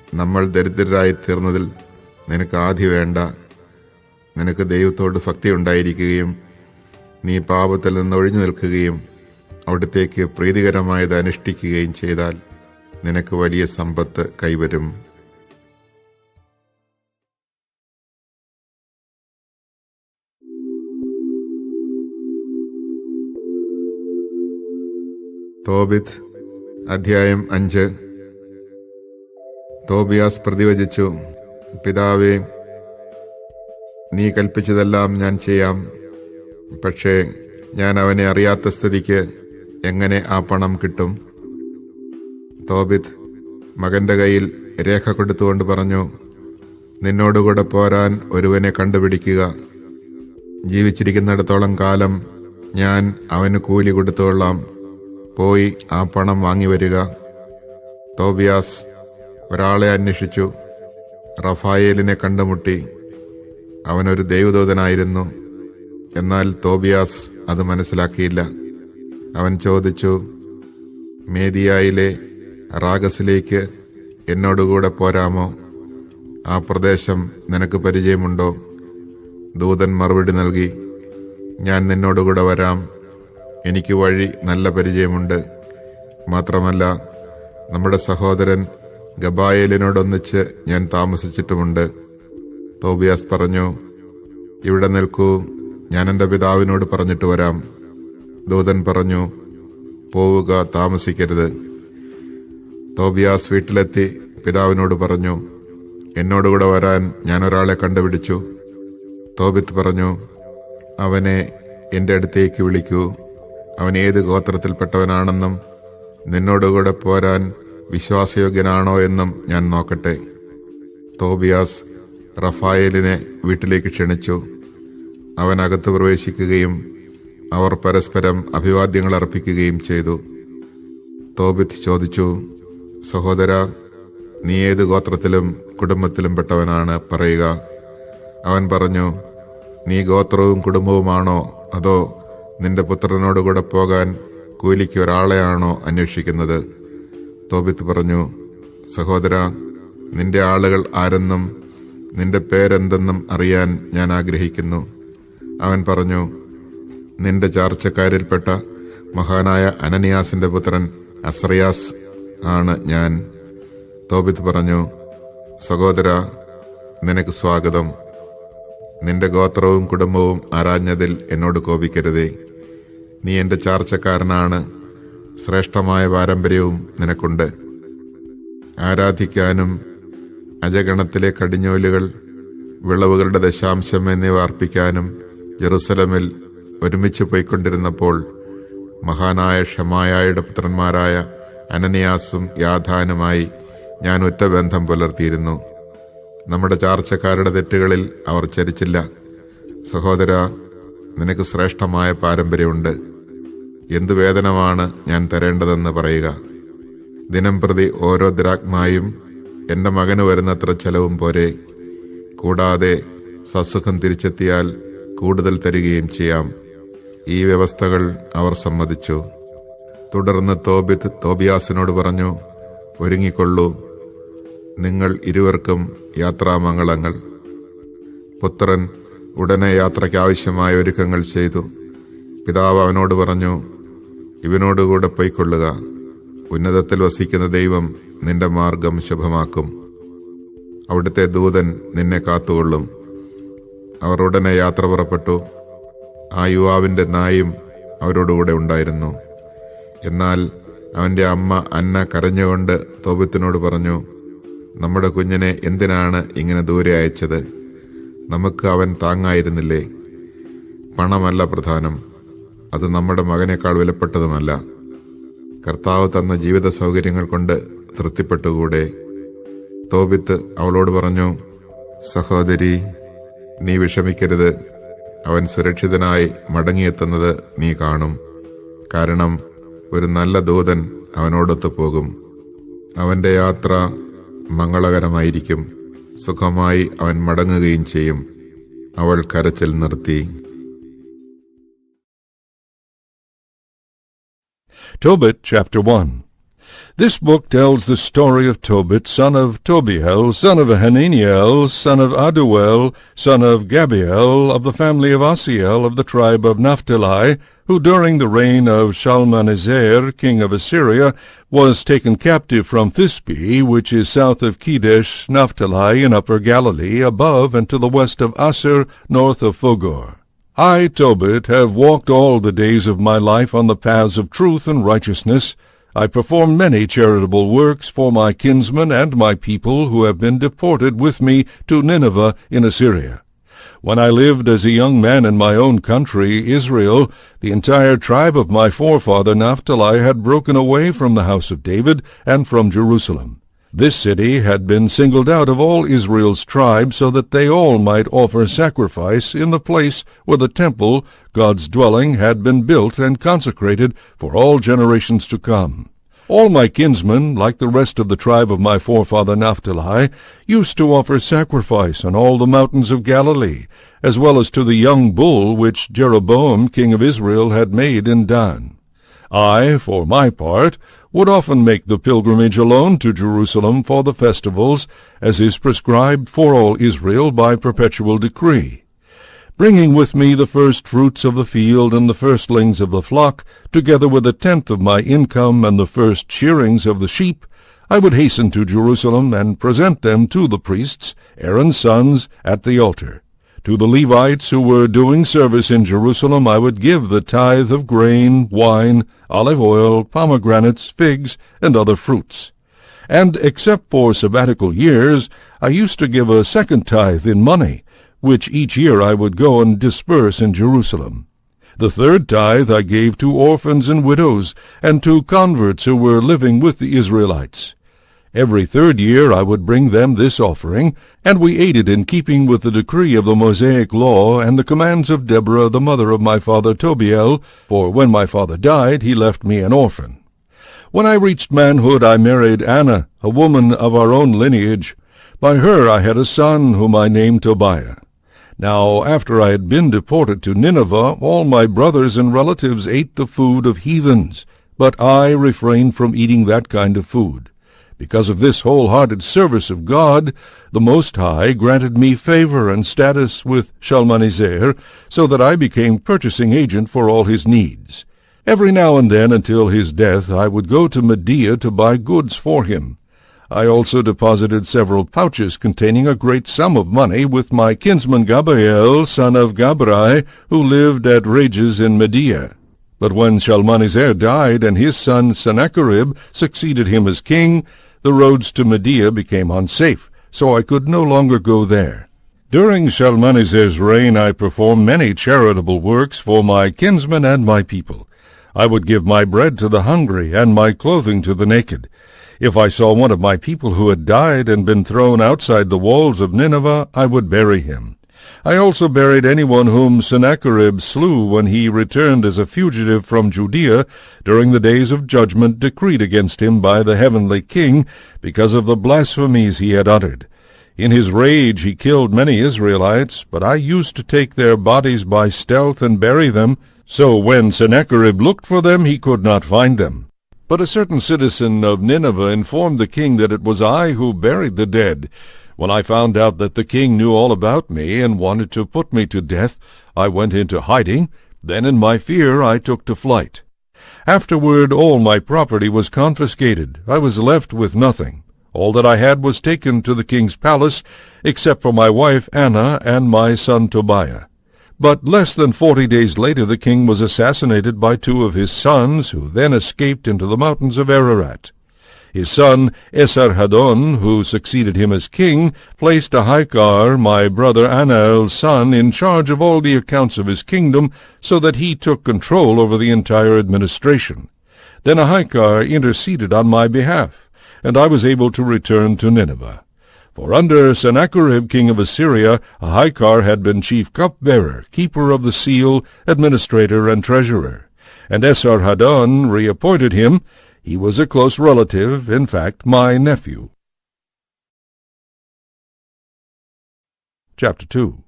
നമ്മൾ ദരിദ്രരായി തീർന്നതിൽ നിനക്ക് ആധി വേണ്ട. നിനക്ക് ദൈവത്തോട് ഭക്തി ഉണ്ടായിരിക്കുകയും നീ പാപത്തിൽ നിന്ന് ഒഴിഞ്ഞു നിൽക്കുകയും അവിടത്തേക്ക് പ്രീതികരമായത് അനുഷ്ഠിക്കുകയും ചെയ്താൽ നിനക്ക് വലിയ സമ്പത്ത് കൈവരും. തോബിത്ത് അധ്യായം 5. തോബിയാസ് പ്രതിവചിച്ചു, പിതാവേ, നീ കൽപ്പിച്ചതെല്ലാം ഞാൻ ചെയ്യാം. പക്ഷേ ഞാൻ അവനെ അറിയാത്ത സ്ഥിതിക്ക് എങ്ങനെ ആ പണം കിട്ടും? തോബിത്ത് മകന്റെ കയ്യിൽ രേഖ കൊടുത്തുകൊണ്ട് പറഞ്ഞു, നിന്നോടുകൂടെ പോരാൻ ഒരുവനെ കണ്ടുപിടിക്കുക. ജീവിച്ചിരിക്കുന്നിടത്തോളം കാലം ഞാൻ അവന് കൂലി കൊടുത്തുകൊള്ളാം. പോയി ആ പണം വാങ്ങിവരിക. തോബിയാസ് ഒരാളെ അന്വേഷിച്ചു. റഫായേലിനെ കണ്ടുമുട്ടി. അവനൊരു ദൈവദൂതനായിരുന്നു. എന്നാൽ തോബിയാസ് അത് മനസ്സിലാക്കിയില്ല. അവൻ ചോദിച്ചു, മേദിയായിലെ റാഗസിലേക്ക് എന്നോടുകൂടെ പോരാമോ? ആ പ്രദേശം നിനക്ക് പരിചയമുണ്ടോ? ദൂതൻ മറുപടി നൽകി, ഞാൻ നിന്നോടുകൂടെ വരാം. എനിക്ക് വഴി നല്ല പരിചയമുണ്ട്. മാത്രമല്ല, നമ്മുടെ സഹോദരൻ ഗബായേലിനോടൊന്നിച്ച് ഞാൻ താമസിച്ചിട്ടുമുണ്ട്. തോബിയാസ് പറഞ്ഞു, ഇവിടെ നിൽക്കൂ, ഞാൻ എൻ്റെ പിതാവിനോട് പറഞ്ഞിട്ട് വരാം. ദൂതൻ പറഞ്ഞു, പോവുക, താമസിക്കരുത്. തോബിയാസ് വീട്ടിലെത്തി പിതാവിനോട് പറഞ്ഞു, എന്നോടുകൂടെ വരാൻ ഞാൻ ഒരാളെ കണ്ടുപിടിച്ചു. തോബിത്ത് പറഞ്ഞു, അവനെ എൻ്റെ അടുത്തേക്ക് വിളിക്കൂ. അവൻ ഏത് ഗോത്രത്തിൽപ്പെട്ടവനാണെന്നും നിന്നോടുകൂടെ പോരാൻ വിശ്വാസയോഗ്യനാണോ എന്നും ഞാൻ നോക്കട്ടെ. തോബിയാസ് റഫായേലിനെ വീട്ടിലേക്ക് ക്ഷണിച്ചു. അവൻ അകത്ത് പ്രവേശിക്കുകയും അവർ പരസ്പരം അഭിവാദ്യങ്ങൾ അർപ്പിക്കുകയും ചെയ്തു. തോബിത്ത് ചോദിച്ചു, സഹോദര, നീ ഏത് ഗോത്രത്തിലും കുടുംബത്തിലും പെട്ടവനാണ്? പറയുക. അവൻ പറഞ്ഞു, നീ ഗോത്രവും കുടുംബവുമാണോ, അതോ നിന്റെ പുത്രനോടുകൂടെ പോകാൻ കൂലിക്ക് ഒരാളെയാണോ അന്വേഷിക്കുന്നത്? തോബിത്ത് പറഞ്ഞു, സഹോദര, നിന്റെ ആളുകൾ ആരെന്നും നിന്റെ പേരെന്തെന്നും അറിയാൻ ഞാൻ ആഗ്രഹിക്കുന്നു. അവൻ പറഞ്ഞു, നിന്റെ ചാർച്ചക്കാരിൽപ്പെട്ട മഹാനായ അനനിയാസിന്റെ പുത്രൻ അസ്രയാസ് ആണ് ഞാൻ. തോബിത്ത് പറഞ്ഞു, സഹോദര, നിനക്ക് സ്വാഗതം. നിന്റെ ഗോത്രവും കുടുംബവും ആരാഞ്ഞതിൽ എന്നോട് കോപിക്കരുതേ. നീ എൻ്റെ ചാർച്ചക്കാരനാണ്. ശ്രേഷ്ഠമായ പാരമ്പര്യവും നിനക്കുണ്ട്. ആരാധിക്കാനും അജഗണത്തിലെ കടിഞ്ഞൂലുകൾ, വിളവുകളുടെ ദശാംശം എന്നിവ അർപ്പിക്കാനും ജെറുസലമിൽ ഒരുമിച്ച് പോയിക്കൊണ്ടിരുന്നപ്പോൾ മഹാനായ ഷമായായുടെ പുത്രന്മാരായ അനനിയാസും യാഥാനുമായി ഞാൻ ഒറ്റ ബന്ധം പുലർത്തിയിരുന്നു. നമ്മുടെ ചാർച്ചക്കാരുടെ തെറ്റുകളിൽ അവർ ചരിച്ചില്ല. സഹോദര, നിനക്ക് ശ്രേഷ്ഠമായ പാരമ്പര്യമുണ്ട്. എന്തു വേതനമാണ് ഞാൻ തരേണ്ടതെന്ന് പറയുക. ദിനം പ്രതി ഓരോ ദ്രാഗ്മായും എൻ്റെ മകന് വരുന്നത്ര ചെലവും പോരെ. കൂടാതെ സസുഖം തിരിച്ചെത്തിയാൽ കൂടുതൽ തരികയും ചെയ്യാം. ഈ വ്യവസ്ഥകൾ അവർ സമ്മതിച്ചു. തുടർന്ന് തോബിത്ത് തോബിയാസിനോട് പറഞ്ഞു, ഒരുങ്ങിക്കൊള്ളൂ, നിങ്ങൾ ഇരുവർക്കും യാത്രാമംഗളങ്ങൾ. പുത്രൻ ഉടനെ യാത്രയ്ക്കാവശ്യമായ ഒരുക്കങ്ങൾ ചെയ്തു. പിതാവ് അവനോട് പറഞ്ഞു, ഇവനോടുകൂടെ പൊയ്ക്കൊള്ളുക. ഉന്നതത്തിൽ വസിക്കുന്ന ദൈവം നിന്റെ മാർഗം ശുഭമാക്കും. അവിടുത്തെ ദൂതൻ നിന്നെ കാത്തുകൊള്ളും. അവർ ഉടനെ യാത്ര പുറപ്പെട്ടു. ആ യുവാവിൻ്റെ നായും അവരോടുകൂടെ ഉണ്ടായിരുന്നു. എന്നാൽ അവൻ്റെ അമ്മ അന്ന കരഞ്ഞുകൊണ്ട് തോബിത്തിനോട് പറഞ്ഞു, നമ്മുടെ കുഞ്ഞിനെ എന്തിനാണ് ഇങ്ങനെ ദൂരെ അയച്ചത്? നമുക്ക് അവൻ താങ്ങായിരുന്നില്ലേ? പണമല്ല പ്രധാനം, അത് നമ്മുടെ മകനേക്കാൾ വിലപ്പെട്ടതുമല്ല. കർത്താവ് തന്ന ജീവിത സൗകര്യങ്ങൾ കൊണ്ട് തൃപ്തിപ്പെട്ടുകൂടെ? തോബിത്ത് അവളോട് പറഞ്ഞു, സഹോദരി, നീ വിഷമിക്കരുത്. അവൻ സുരക്ഷിതനായി മടങ്ങിയെത്തുന്നത് നീ കാണും. കാരണം ഒരു നല്ല ദൂതൻ അവനോടൊത്തു പോകും. അവൻ്റെ യാത്ര മംഗളകരമായിരിക്കും. സുഖമായി അവൻ മടങ്ങുകയും ചെയ്യും. അവൾ കരച്ചിൽ നിർത്തി. Tobit, chapter 1. This book tells the story of Tobit, son of Tobiel, son of Hananiel, son of Aduel, son of Gabiel, of the family of Asiel, of the tribe of Naphtali, who during the reign of Shalmaneser, king of Assyria, was taken captive from Thisbe, which is south of Kedesh, Naphtali, in upper Galilee, above and to the west of Asser, north of Fogor. I, Tobit, have walked all the days of my life on the paths of truth and righteousness. I performed many charitable works for my kinsmen and my people who have been deported with me to Nineveh in Assyria. When I lived as a young man in my own country, Israel, the entire tribe of my forefather Naphtali had broken away from the house of David and from Jerusalem. This city had been singled out of all Israel's tribes so that they all might offer sacrifice in the place where the temple, God's dwelling, had been built and consecrated for all generations to come. All my kinsmen, like the rest of the tribe of my forefather Naphtali, used to offer sacrifice on all the mountains of Galilee, as well as to the young bull which Jeroboam king of Israel had made in Dan. I, for my part, would often make the pilgrimage alone to Jerusalem for the festivals, as is prescribed for all Israel by perpetual decree, bringing with me the first fruits of the field and the firstlings of the flock, together with a tenth of my income and the first shearings of the sheep. I would hasten to Jerusalem and present them to the priests, Aaron's sons, at the altar. To the Levites who were doing service in Jerusalem I would give the tithe of grain, wine, olive oil, pomegranates, figs, and other fruits. And except for sabbatical years, I used to give a second tithe in money, which each year I would go and disperse in Jerusalem. The third tithe I gave to orphans and widows, and to converts who were living with the Israelites. Every third year I would bring them this offering, and we aided in keeping with the decree of the Mosaic law and the commands of Deborah the mother of my father Tobiel, for when my father died he left me an orphan. When I reached manhood I married Anna, a woman of our own lineage. By her I had a son whom I named Tobiah. Now after I had been deported to Nineveh, all my brothers and relatives ate the food of heathens, but I refrained from eating that kind of food. Because of this wholehearted service of God, the Most High granted me favor and status with Shalmaneser, so that I became purchasing agent for all his needs. Every now and then until his death I would go to Media to buy goods for him. I also deposited several pouches containing a great sum of money with my kinsman Gabael, son of Gabrai, who lived at Rages in Media. But when Shalmaneser died and his son Sennacherib succeeded him as king, the roads to Media became unsafe, so I could no longer go there. During Shalmaneser's reign I performed many charitable works for my kinsmen and my people. I would give my bread to the hungry and my clothing to the naked. If I saw one of my people who had died and been thrown outside the walls of Nineveh, I would bury him. I also buried anyone whom Sennacherib slew when he returned as a fugitive from Judea during the days of judgment decreed against him by the heavenly king because of the blasphemies he had uttered. In his rage he killed many Israelites, but I used to take their bodies by stealth and bury them, so when Sennacherib looked for them he could not find them. But a certain citizen of Nineveh informed the king that it was I who buried the dead. When I found out that the king knew all about me and wanted to put me to death, I went into hiding. Then in my fear I took to flight. Afterward all my property was confiscated. I was left with nothing. All that I had was taken to the king's palace, except for my wife Anna and my son Tobiah. But less than 40 days later the king was assassinated by 2 of his sons, who then escaped into the mountains of Ararat. His son Esarhaddon, who succeeded him as king, placed Ahikar, my brother Anael's son, in charge of all the accounts of his kingdom, so that he took control over the entire administration. Then Ahikar interceded on my behalf, and I was able to return to Nineveh. For under Sennacherib king of Assyria, Ahikar had been chief cupbearer, keeper of the seal, administrator, and treasurer. And Esarhaddon reappointed him. He was a close relative, in fact, my nephew. Chapter 2.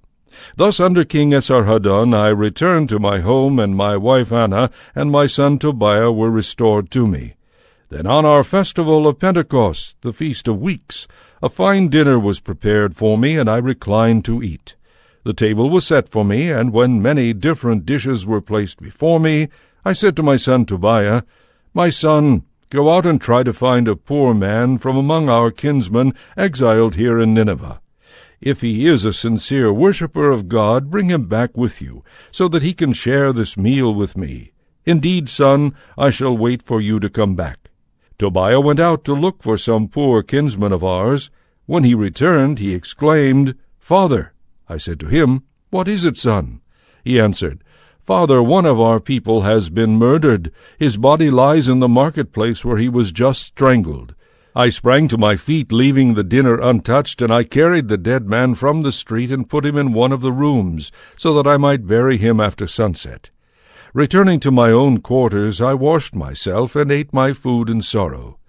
Thus under King Esarhaddon I returned to my home, and my wife Anna and my son Tobiah were restored to me. Then on our festival of Pentecost, the Feast of Weeks, a fine dinner was prepared for me, and I reclined to eat. The table was set for me, and when many different dishes were placed before me, I said to my son Tobiah, "My son, go out and try to find a poor man from among our kinsmen exiled here in Nineveh. If he is a sincere worshipper of God, bring him back with you, so that he can share this meal with me. Indeed, son, I shall wait for you to come back." Tobiah went out to look for some poor kinsman of ours. When he returned, he exclaimed, "Father." I said to him, "What is it, son?" He answered, "Father, one of our people has been murdered. His body lies in the marketplace where he was just strangled." I sprang to my feet, leaving the dinner untouched, and I carried the dead man from the street and put him in one of the rooms, so that I might bury him after sunset. Returning to my own quarters, I washed myself and ate my food in sorrow.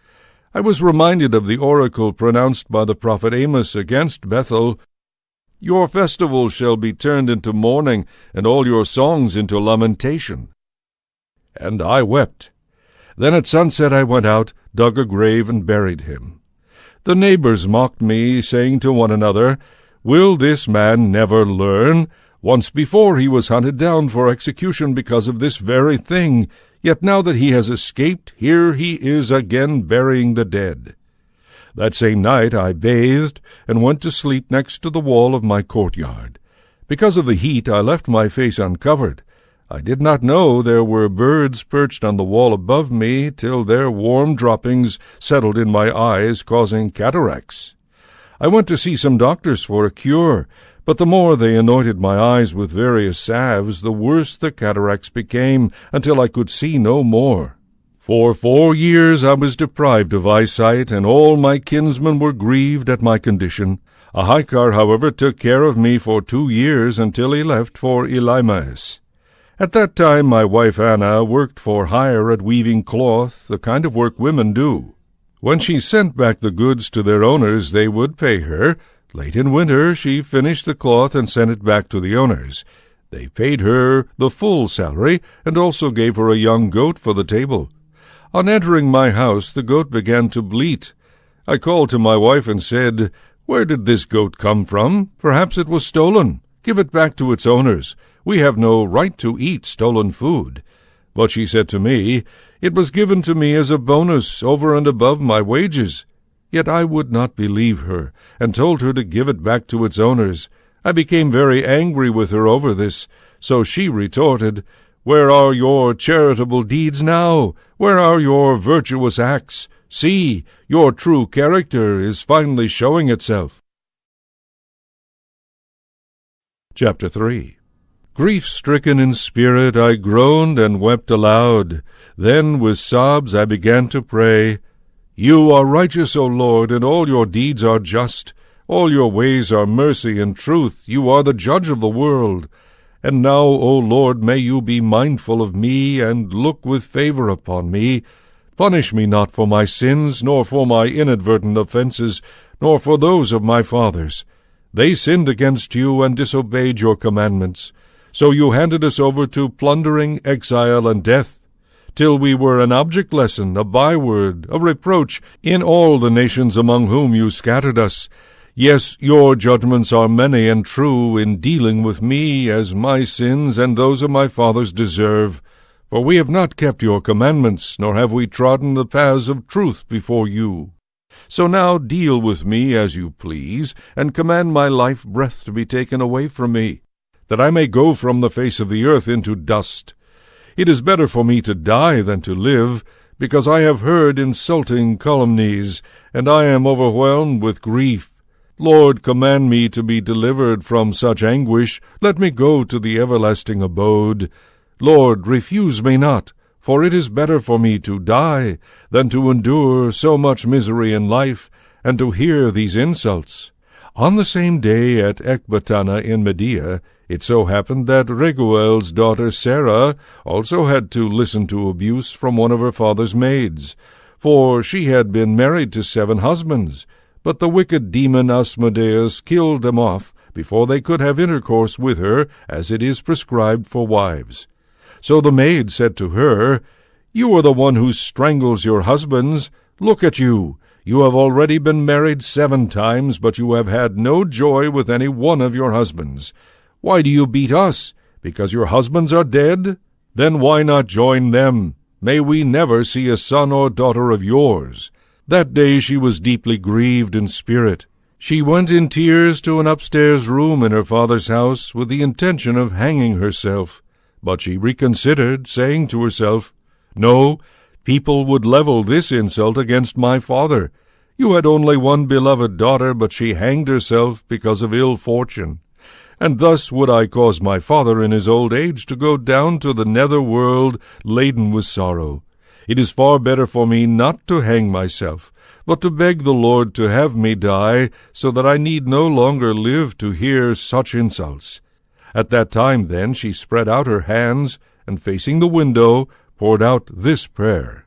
I was reminded of the oracle pronounced by the prophet Amos against Bethel, "Your festival shall be turned into mourning, and all your songs into lamentation." And I wept. Then at sunset I went out, dug a grave, and buried him. The neighbors mocked me, saying to one another, "Will this man never learn? Once before he was hunted down for execution because of this very thing, yet now that he has escaped, here he is again burying the dead." That same night I bathed and went to sleep next to the wall of my courtyard. Because of the heat I left my face uncovered. I did not know there were birds perched on the wall above me till their warm droppings settled in my eyes, causing cataracts. I went to see some doctors for a cure, but the more they anointed my eyes with various salves, the worse the cataracts became, until I could see no more. For 4 years I was deprived of eyesight, and all my kinsmen were grieved at my condition. A Haikar, however, took care of me for 2 years until he left for Elimaes. At that time my wife Anna worked for hire at weaving cloth, the kind of work women do. When she sent back the goods to their owners, they would pay her. Late in winter she finished the cloth and sent it back to the owners. They paid her the full salary, and also gave her a young goat for the table. On entering my house, the goat began to bleat. I called to my wife and said, "Where did this goat come from? Perhaps it was stolen. Give it back to its owners. We have no right to eat stolen food." But she said to me, "It was given to me as a bonus over and above my wages." Yet I would not believe her, and told her to give it back to its owners. I became very angry with her over this, so she retorted, "Where are your charitable deeds now? Where are your virtuous acts? See, your true character is finally showing itself." Chapter 3. Grief-stricken in spirit, I groaned and wept aloud. Then with sobs I began to pray, "You are righteous, O Lord, and all your deeds are just. All your ways are mercy and truth. You are the judge of the world. And now, O Lord, may you be mindful of me, and look with favor upon me. Punish me not for my sins, nor for my inadvertent offenses, nor for those of my fathers. They sinned against you and disobeyed your commandments. So you handed us over to plundering, exile, and death, till we were an object lesson, a byword, a reproach in all the nations among whom you scattered us. Yes, your judgments are many and true in dealing with me as my sins and those of my fathers deserve. For we have not kept your commandments, nor have we trodden the paths of truth before you. So now deal with me as you please, and command my life breath to be taken away from me, that I may go from the face of the earth into dust. It is better for me to die than to live, because I have heard insulting calumnies, and I am overwhelmed with grief. Lord, command me to be delivered from such anguish. Let me go to the everlasting abode. Lord, refuse me not, for it is better for me to die than to endure so much misery in life, and to hear these insults." On the same day at Ecbatana in Media, it so happened that Reguel's daughter Sarah also had to listen to abuse from one of her father's maids, for she had been married to 7 husbands, but the wicked demon Asmodeus killed them off before they could have intercourse with her, as it is prescribed for wives. So the maid said to her, "You are the one who strangles your husbands. Look at you. You have already been married 7 times, but you have had no joy with any one of your husbands. Why do you beat us? Because your husbands are dead? Then why not join them? May we never see a son or daughter of yours." That day she was deeply grieved in spirit. She went in tears to an upstairs room in her father's house with the intention of hanging herself. But she reconsidered, saying to herself, "No, people would level this insult against my father. You had only one beloved daughter, but she hanged herself because of ill fortune. And thus would I cause my father in his old age to go down to the nether world laden with sorrow. It is far better for me not to hang myself, but to beg the Lord to have me die, so that I need no longer live to hear such insults." At that time then she spread out her hands, and facing the window, poured out this prayer.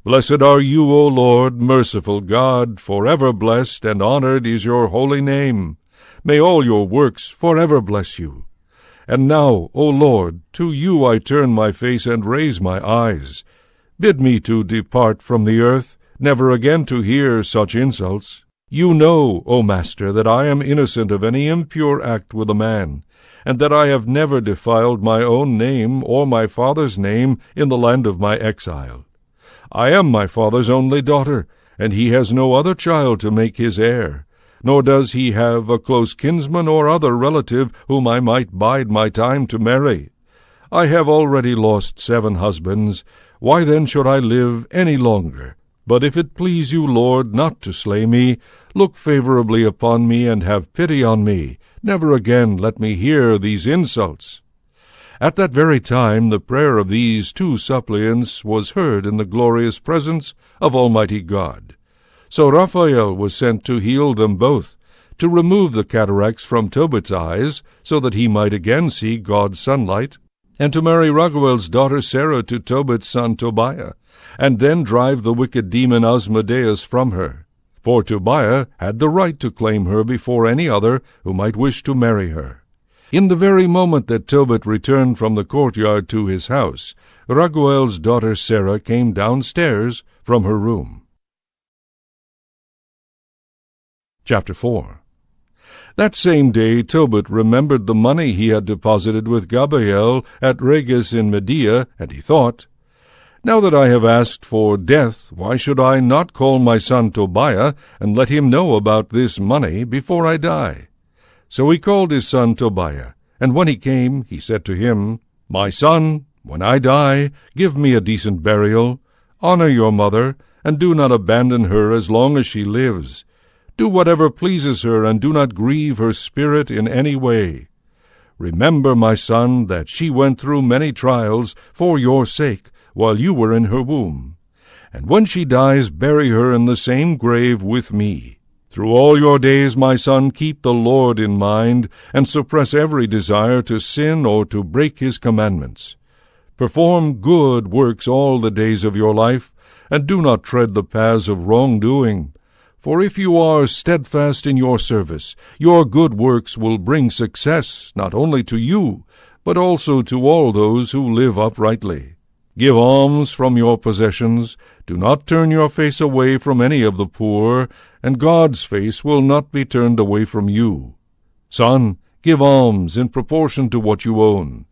Blessed are you, O Lord, merciful God, forever blessed and honored is your holy name. May all your works forever bless you. And now, O Lord, to you I turn my face and raise my eyes. Bid me to depart from the earth, never again to hear such insults. You know, O Master, that I am innocent of any impure act with a man, and that I have never defiled my own name or my father's name in the land of my exile. I am my father's only daughter, and he has no other child to make his heir, nor does he have a close kinsman or other relative whom I might bide my time to marry. I have already lost 7 husbands. Why then should I live any longer? But if it please you, Lord, not to slay me, look favorably upon me and have pity on me. Never again let me hear these insults. At that very time the prayer of these 2 suppliants was heard in the glorious presence of Almighty God. So Raphael was sent to heal them both, to remove the cataracts from Tobit's eyes, so that he might again see God's sunlight, and to marry Raguel's daughter Sarah to Tobit's son Tobiah, and then drive the wicked demon Asmodeus from her. For Tobiah had the right to claim her before any other who might wish to marry her. In the very moment that Tobit returned from the courtyard to his house, Raguel's daughter Sarah came downstairs from her room. Chapter 4. That same day Tobit remembered the money he had deposited with Gabael at Regis in Media, and he thought, Now that I have asked for death, why should I not call my son Tobiah and let him know about this money before I die? So he called his son Tobiah, and when he came, he said to him, My son, when I die, give me a decent burial. Honor your mother, and do not abandon her as long as she lives. Do whatever pleases her, and do not grieve her spirit in any way. Remember, my son, that she went through many trials for your sake while you were in her womb. And when she dies, bury her in the same grave with me. Through all your days, my son, keep the Lord in mind, and suppress every desire to sin or to break his commandments. Perform good works all the days of your life, and do not tread the paths of wrongdoing. For if you are steadfast in your service, your good works will bring success not only to you, but also to all those who live uprightly. Give alms from your possessions. Do not turn your face away from any of the poor, and God's face will not be turned away from you. Son, give alms in proportion to what you own.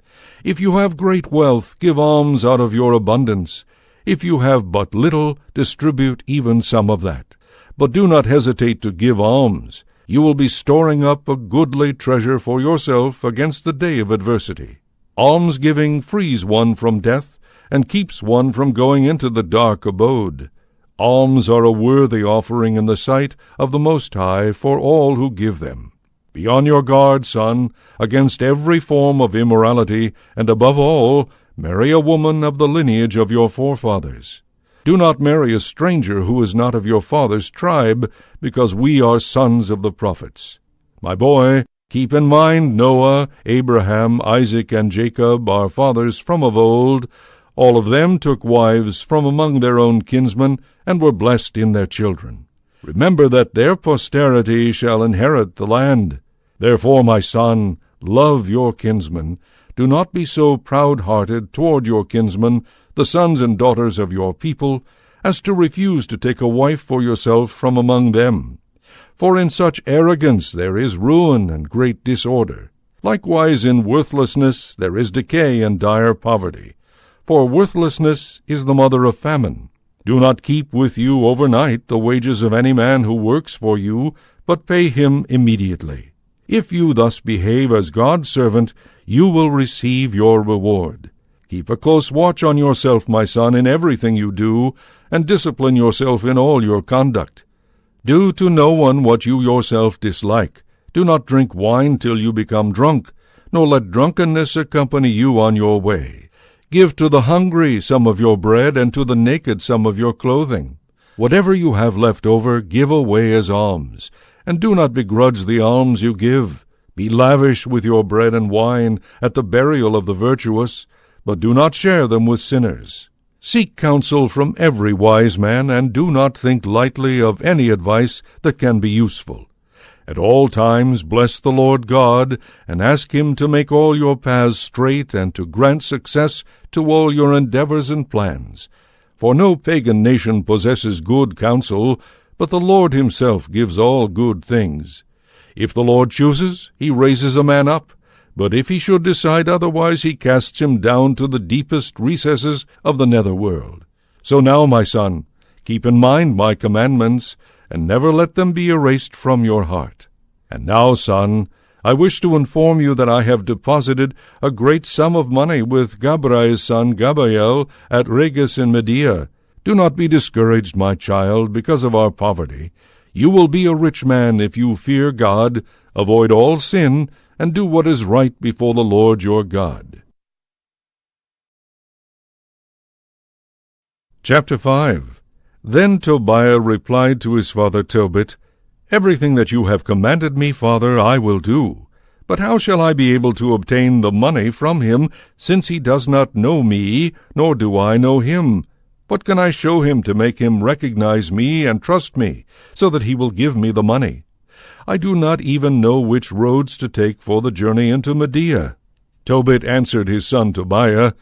If you have great wealth, give alms out of your abundance. If you have but little, distribute even some of that. But do not hesitate to give alms. You will be storing up a goodly treasure for yourself against the day of adversity. Almsgiving frees one from death, and keeps one from going into the dark abode. Alms are a worthy offering in the sight of the Most High for all who give them. Be on your guard, son, against every form of immorality, and above all, marry a woman of the lineage of your forefathers. Do not marry a stranger who is not of your father's tribe, because we are sons of the prophets. My boy, keep in mind Noah, Abraham, Isaac, and Jacob, our fathers from of old. All of them took wives from among their own kinsmen, and were blessed in their children. Remember that their posterity shall inherit the land. Therefore, my son, love your kinsmen. Do not be so proud-hearted toward your kinsmen, the sons and daughters of your people, as to refuse to take a wife for yourself from among them. For in such arrogance there is ruin and great disorder. Likewise in worthlessness there is decay and dire poverty. For worthlessness is the mother of famine. Do not keep with you overnight the wages of any man who works for you, but pay him immediately. If you thus behave as God's servant, you will receive your reward. Keep a close watch on yourself, my son, in everything you do, and discipline yourself in all your conduct. Do to no one what you yourself dislike. Do not drink wine till you become drunk, nor let drunkenness accompany you on your way. Give to the hungry some of your bread, and to the naked some of your clothing. Whatever you have left over, give away as alms, and do not begrudge the alms you give. Be lavish with your bread and wine at the burial of the virtuous, but do not share them with sinners. Seek counsel from every wise man, and do not think lightly of any advice that can be useful. At all times bless the Lord God, and ask him to make all your paths straight and to grant success to all your endeavors and plans. For no pagan nation possesses good counsel, but the Lord himself gives all good things. If the Lord chooses, he raises a man up, but if he should decide otherwise, he casts him down to the deepest recesses of the netherworld. So now, my son, keep in mind my commandments, and never let them be erased from your heart. And now, son, I wish to inform you that I have deposited a great sum of money with Gabrai's son Gabael at Regis in Media. Do not be discouraged, my child, because of our poverty. You will be a rich man if you fear God, avoid all sin, and do what is right before the Lord your God. Chapter 5. Then Tobiah replied to his father Tobit, Everything that you have commanded me, father, I will do. But how shall I be able to obtain the money from him, since he does not know me, nor do I know him? What can I show him to make him recognize me and trust me, so that he will give me the money? I do not even know which roads to take for the journey into Media. Tobit answered his son Tobiah,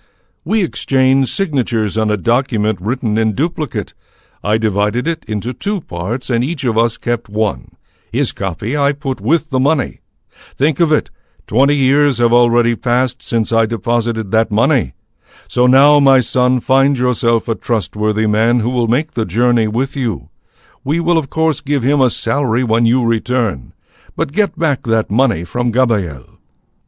We exchanged signatures on a document written in duplicate. I divided it into 2 parts, and each of us kept one. His copy I put with the money. Think of it, 20 years have already passed since I deposited that money. So now, my son, find yourself a trustworthy man who will make the journey with you. We will of course give him a salary when you return, but get back that money from Gabael.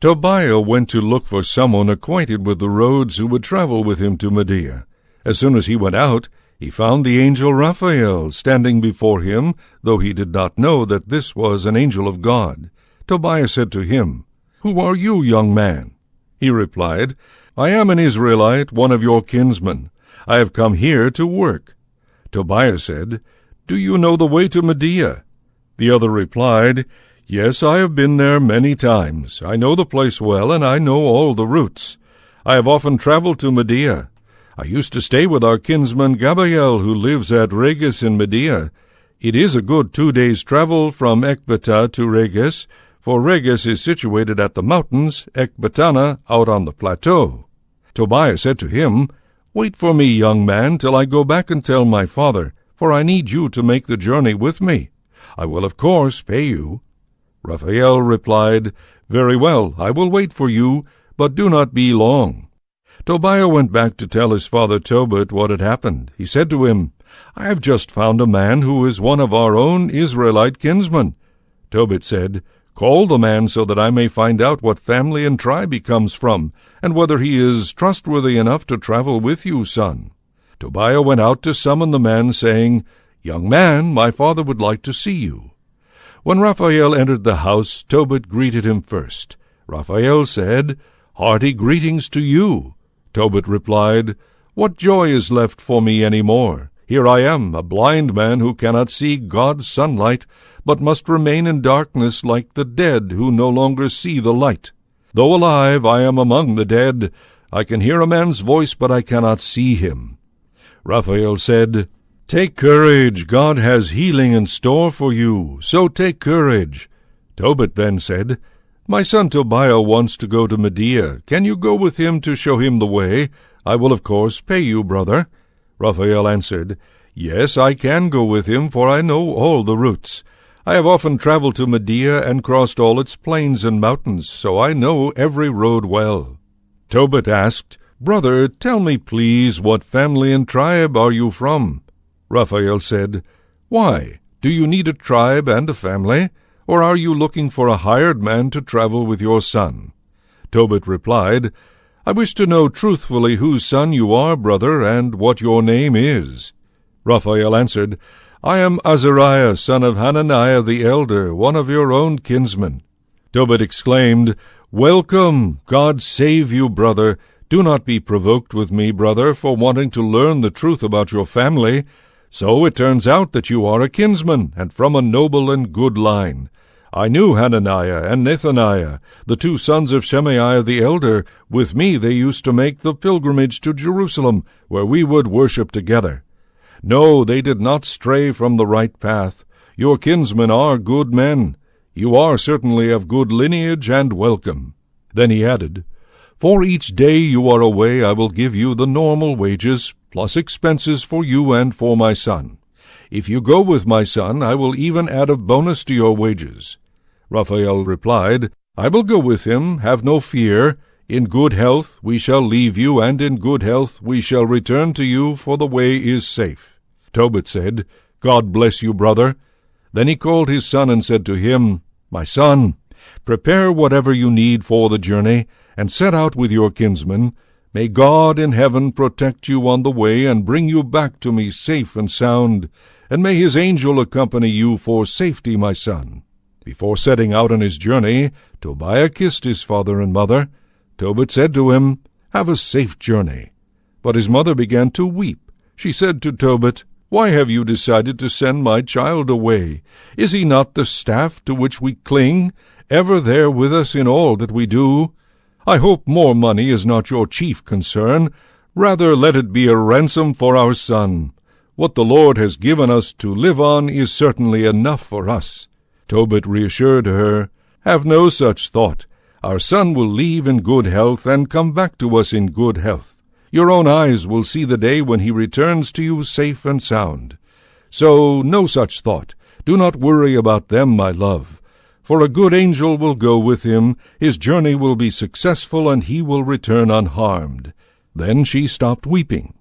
Tobiah went to look for someone acquainted with the roads who would travel with him to Media. As soon as he went out, he found the angel Raphael standing before him, though he did not know that this was an angel of God. Tobiah said to him, Who are you, young man? He replied, I am an Israelite, one of your kinsmen. I have come here to work. Tobiah said, Do you know the way to Media? The other replied, Yes, I have been there many times. I know the place well, and I know all the routes. I have often traveled to Media. I used to stay with our kinsman Gabael, who lives at Regis in Media. It is a good 2 days' travel from Ecbatana to Regis, for Regis is situated at the mountains, Ecbatana out on the plateau. Tobiah said to him, Wait for me, young man, till I go back and tell my father, for I need you to make the journey with me. I will of course pay you. Raphael replied, Very well, I will wait for you, but do not be long. Tobiah went back to tell his father Tobit what had happened. He said to him, I have just found a man who is one of our own Israelite kinsmen. Tobit said, Call the man so that I may find out what family and tribe he comes from, and whether he is trustworthy enough to travel with you, son. Tobiah went out to summon the man, saying, Young man, my father would like to see you. When Raphael entered the house, Tobit greeted him first. Raphael said, Hearty greetings to you. Tobit replied, What joy is left for me any more? Here I am, a blind man who cannot see God's sunlight, but must remain in darkness like the dead who no longer see the light. Though alive, I am among the dead. I can hear a man's voice, but I cannot see him. Raphael said, Take courage, God has healing in store for you, so take courage. Tobit then said, My son Tobiah wants to go to Media. Can you go with him to show him the way? I will of course pay you, brother. Raphael answered, Yes, I can go with him, for I know all the routes. I have often traveled to Media and crossed all its plains and mountains, so I know every road well. Tobit asked, Brother, tell me please, what family and tribe are you from? Raphael said, Why, do you need a tribe and a family, or are you looking for a hired man to travel with your son? Tobit replied, I wish to know truthfully whose son you are, brother, and what your name is. Raphael answered, I am Azariah, son of Hananiah the elder, one of your own kinsmen. Tobit exclaimed, Welcome, God save you, brother. Do not be provoked with me, brother, for wanting to learn the truth about your family. So it turns out that you are a kinsman, and from a noble and good line. I knew Hananiah and Nathaniah, the two sons of Shemaiah the elder. With me they used to make the pilgrimage to Jerusalem, where we would worship together. No, they did not stray from the right path. Your kinsmen are good men. You are certainly of good lineage and welcome." Then he added, "For each day you are away I will give you the normal wages, plus expenses for you and for my son. If you go with my son, I will even add a bonus to your wages." Raphael replied, "I will go with him, have no fear. In good health we shall leave you, and in good health we shall return to you, for the way is safe." Tobit said, "God bless you, brother." Then he called his son and said to him, "My son, prepare whatever you need for the journey, and set out with your kinsmen. May God in heaven protect you on the way and bring you back to me safe and sound, and may his angel accompany you for safety, my son." Before setting out on his journey, Tobiah kissed his father and mother. Tobit said to him, "Have a safe journey." But his mother began to weep. She said to Tobit, "Why have you decided to send my child away? Is he not the staff to which we cling, ever there with us in all that we do? I hope more money is not your chief concern. Rather let it be a ransom for our son. What the Lord has given us to live on is certainly enough for us." Tobit reassured her, "Have no such thought. Our son will leave in good health and come back to us in good health. Your own eyes will see the day when he returns to you safe and sound. So no such thought. Do not worry about them, my love. For a good angel will go with him, his journey will be successful, and he will return unharmed." Then she stopped weeping.